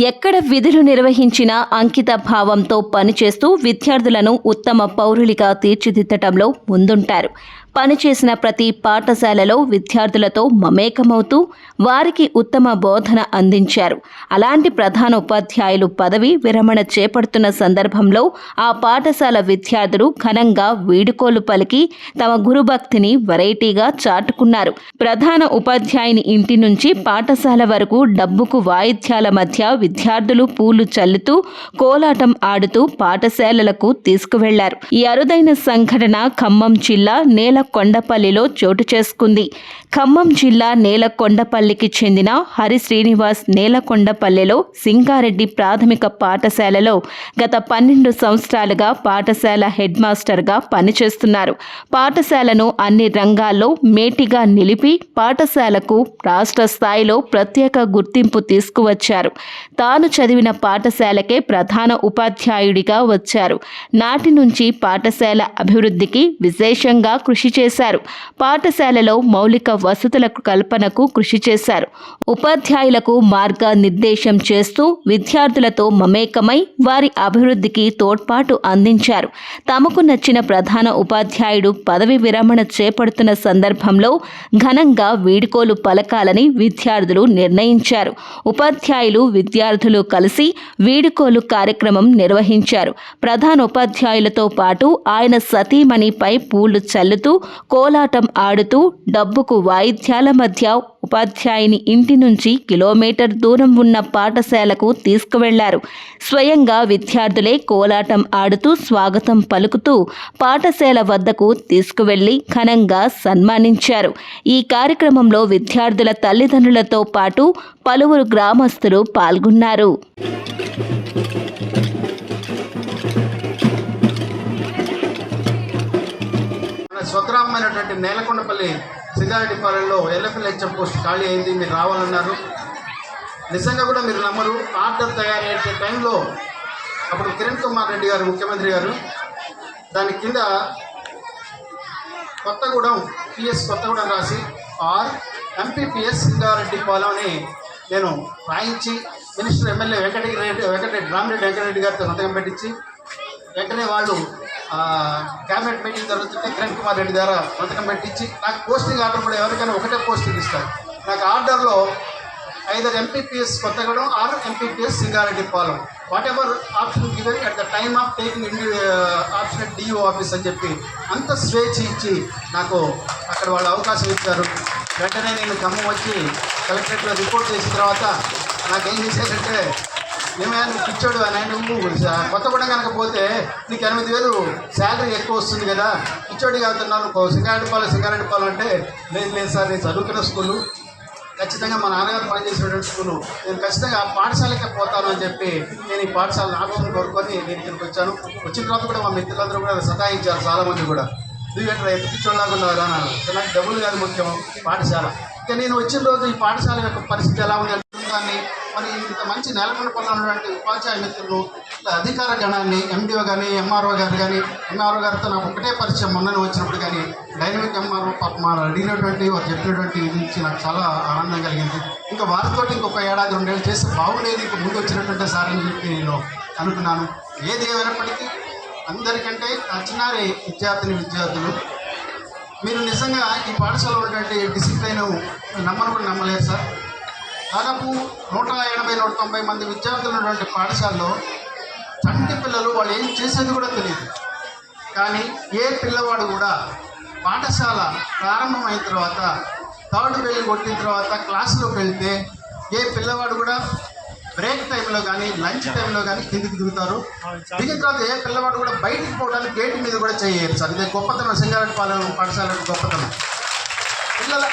ఎక్కడ విధులు నిర్వహించినా అంకిత భావంతో పనిచేస్తూ విద్యార్థులను ఉత్తమ పౌరులుగా తీర్చిదిద్దటంలో ముందుంటారు. పనిచేసిన ప్రతి పాఠశాలలో విద్యార్థులతో మమేకమవుతూ వారికి ఉత్తమ బోధన అందించారు. అలాంటి ప్రధాన ఉపాధ్యాయులు పదవి విరమణ చేపడుతున్న సందర్భంలో ఆ పాఠశాల విద్యార్థులు ఘనంగా వీడుకోలు పలికి తమ గురుభక్తిని వెరైటీగా చాటుకున్నారు. ప్రధాన ఉపాధ్యాయుని ఇంటి నుంచి పాఠశాల వరకు డబ్బుకు వాయిద్యాల మధ్య విద్యార్థులు పూలు చల్లుతూ కోలాటం ఆడుతూ పాఠశాలలకు తీసుకువెళ్లారు. ఈ అరుదైన సంఘటన ఖమ్మం జిల్లా నేలకొండపల్లిలో చోటు చేసుకుంది. ఖమ్మం జిల్లా నేలకొండపల్లికి చెందిన హరి శ్రీనివాస్ నేలకొండపల్లిలో సింగారెడ్డి ప్రాథమిక పాఠశాలలో గత 12 సంవత్సరాలుగా పాఠశాల హెడ్ మాస్టర్గా పనిచేస్తున్నారు. పాఠశాలను అన్ని రంగాల్లో మేటిగా నిలిపి పాఠశాలకు రాష్ట్ర స్థాయిలో ప్రత్యేక గుర్తింపు తీసుకువచ్చారు. తాను చదివిన పాఠశాలకే ప్రధాన ఉపాధ్యాయుడిగా వచ్చారు. నాటి నుంచి పాఠశాల అభివృద్ధికి విశేషంగా కృషి చేశారు. పాఠశాలలో మౌలిక వసతుల కల్పనకు కృషి చేశారు. ఉపాధ్యాయులకు మార్గనిర్దేశం చేస్తూ విద్యార్థులతో మమేకమై వారి అభివృద్ధికి తోడ్పాటు అందించారు. తమకు నచ్చిన ప్రధాన ఉపాధ్యాయుడు పదవి విరమణ చేపడుతున్న సందర్భంలో ఘనంగా వీడ్కోలు పలకాలని విద్యార్థులు నిర్ణయించారు. ఉపాధ్యాయులు విద్యార్థులు కలిసి వీడుకోలు కార్యక్రమం నిర్వహించారు. ప్రధాన ఉపాధ్యాయులతో పాటు ఆయన సతీమణిపై పూలు చల్లుతూ కోలాటం ఆడుతూ డబ్బుకు వాయిద్యాల మధ్య ఉపాధ్యాయుని ఇంటి నుంచి కిలోమీటర్ దూరం ఉన్న పాఠశాలకు తీసుకువెళ్లారు. స్వయంగా విద్యార్థులే కోలాటం ఆడుతూ స్వాగతం పలుకుతూ పాఠశాల వద్దకు తీసుకువెళ్లి ఘనంగా సన్మానించారు. ఈ కార్యక్రమంలో విద్యార్థుల తల్లిదండ్రులతో పాటు పలువురు గ్రామస్తులు పాల్గొన్నారు. స్వగ్రామమైనటువంటి నేలకొండపల్లి సింగారెడ్డిపాలెంలో ఎల్ఎఫ్ఎల్హెచ్ఎం పోస్ట్ ఖాళీ అయింది. మీరు రావాలన్నారు. నిజంగా కూడా మీరు నమ్మరు. ఆర్డర్ తయారయ్యే టైంలో అప్పుడు కిరణ్ కుమార్ రెడ్డి గారు ముఖ్యమంత్రి గారు దాని కింద కొత్తగూడెం పిఎస్ కొత్తగూడెం రాసి ఎంపీపీఎస్ సింగారెడ్డిపాలెం అని నేను రాయించి మినిస్టర్ ఎమ్మెల్యే రామిరెడ్డి వెంకటరెడ్డి గారితో సంతకం పెట్టించి వెంటనే వాళ్ళు క్యాబినెట్ మీటింగ్ జరుగుతుంటే కిరణ్ కుమార్ రెడ్డి ద్వారా సంతకం పెట్టించి నాకు పోస్టింగ్ ఆర్డర్ కూడా ఎవరికైనా ఒకటే పోస్టింగ్ ఇస్తారు. నాకు ఆర్డర్లో either MPPS Kothagudem or MPPS Singareddypalem whatever option given at the time of taking option at DO office అని చెప్పి అంత స్వేచ్ఛ ఇచ్చి నాకు అక్కడ వాళ్ళు అవకాశం ఇచ్చారు. వెంటనే నేను ఖమ్మం వచ్చి కలెక్టరేట్లో రిపోర్ట్ చేసిన తర్వాత నాకేం చేశారంటే ఏమైనా నువ్వు పిచ్చాడు అని నువ్వు కొత్తగూడెం కనుక పోతే నీకు 8,000 శాలరీ ఎక్కువ వస్తుంది కదా, పిచ్చోడి కాదుతున్నాను సింగారెడ్డిపాలెం అంటే లేదు సార్ నేను చదువుకున్న స్కూలు, ఖచ్చితంగా మా నాన్నగారు పనిచేసేటువంటి స్కూలు, నేను ఖచ్చితంగా ఆ పాఠశాలకే పోతాను అని చెప్పి నేను ఈ పాఠశాలను ఆలోచన కోరుకొని నేను ఇక్కడికి వచ్చాను. వచ్చిన తర్వాత కూడా మా మిత్రులందరూ కూడా సతాయించారు. చాలామంది కూడా నువ్వు ఎట్లా ఎంత పిచ్చోళ్ళలాగా ఉన్నారా అన్నారు. నాకు డబ్బులు కాదు ముఖ్యం, పాఠశాల. ఇక నేను వచ్చిన రోజు ఈ పాఠశాల యొక్క పరిస్థితి ఎలా ఉంది దాన్ని మరి ఇంత మంచి నేలకొండపల్లిలో ఉన్నటువంటి ఉపాధ్యాయ మిత్రులు అధికార గణాన్ని ఎండిఓ కానీ ఎంఆర్ఓ గారితో నాకు ఒకటే పరిచయం మొన్న వచ్చినప్పుడు. కానీ డైనమిక్ ఎంఆర్ఓ మా అడిగినటువంటి వారు చెప్పినటువంటి ఇది నుంచి నాకు చాలా ఆనందం కలిగింది. ఇంకా వారితో ఇంకొక ఏడాది 2 ఏళ్ళు చేస్తే బాగుండేది ఇంకా ముందు వచ్చినటువంటి సార్ అని చెప్పి నేను అనుకున్నాను. ఏది ఏమైనప్పటికీ అందరికంటే చిన్నారి విద్యార్థులు మీరు నిజంగా ఈ పాఠశాలలో ఉన్నటువంటి డిసిప్లైన్ నమ్మను కూడా నమ్మలేరు సార్. దాదాపు 180-190 మంది విద్యార్థులు ఉన్నటువంటి పాఠశాలలో చంటి పిల్లలు వాళ్ళు ఏం చేసేది కూడా తెలియదు. కానీ ఏ పిల్లవాడు కూడా పాఠశాల ప్రారంభమైన తర్వాత 3rd బెల్ కొట్టిన తర్వాత క్లాసులోకి వెళ్తే ఏ పిల్లవాడు కూడా బ్రేక్ టైంలో కానీ లంచ్ టైంలో కానీ కిందికి దిగుతారు. దిగిన తర్వాత ఏ పిల్లవాడు కూడా బయటికి పోవడానికి గేటు మీద కూడా చేయరు సార్. ఇదే గొప్పతనం, సింగారెడ్డిపాలెం పాఠశాల గొప్పతనం. పిల్లల